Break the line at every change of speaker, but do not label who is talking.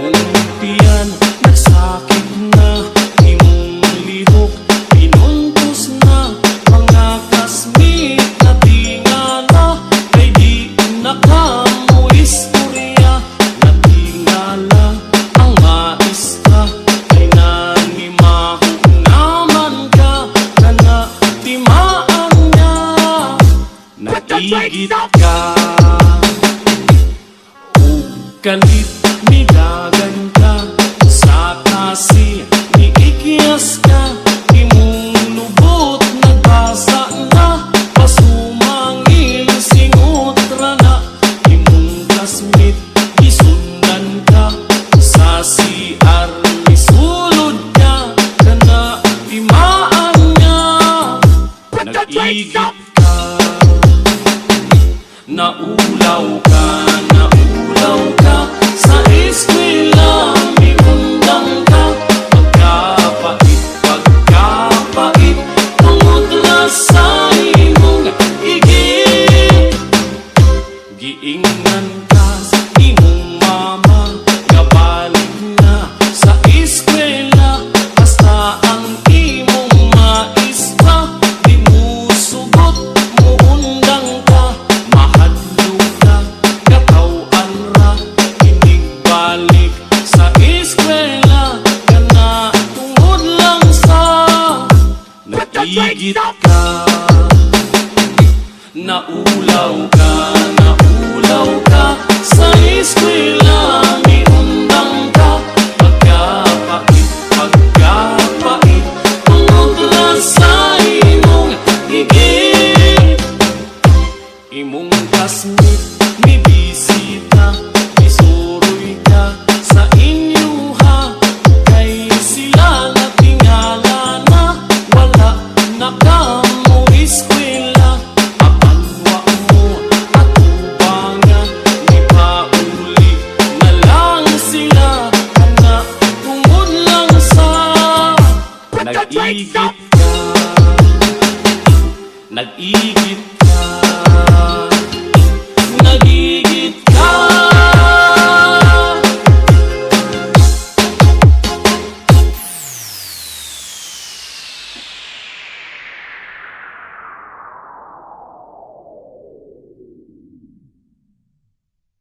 imong tiyan nagsakit na, imong lihok pinuntos na, mga kasmit na tingala kay di nakamu istorya, natingala ang maista kay nanimahog naman ka na natimaan niya, naigit ka kalit nidagan ka sa kasi ni ikias ka, imong lubot nagbasa na, pasumangil singutra na, imong kasmit isundan ka sa CR misulod ka kana timaan niya, nag-igit ka, naulaw ka, naulaw ka sa eskwela, miundang ka, pagkapait, pagkapait, tungod na sa imong igit. Giingnan ka sa imong mama, gabalik na sa eskwela, basta ang imong maistra, di mo sugot, muundang ka, mahadlo ka, katawan ra, balik sa eskwela kana tungod lang sa naigit ka, naulaw ka, naulaw ka sa eskwela, miundang ka, pagkapait, pagkapait, tungod lang sa imong higit. Imong kasmit ni bisita, isuroy ka sa inyo ha, kay sila natingala na, wala na kamo eskwela, apanwa mo at ubangan, di pa uli na lang sila, kana tungod lang sa nag-igit ka, nag-igit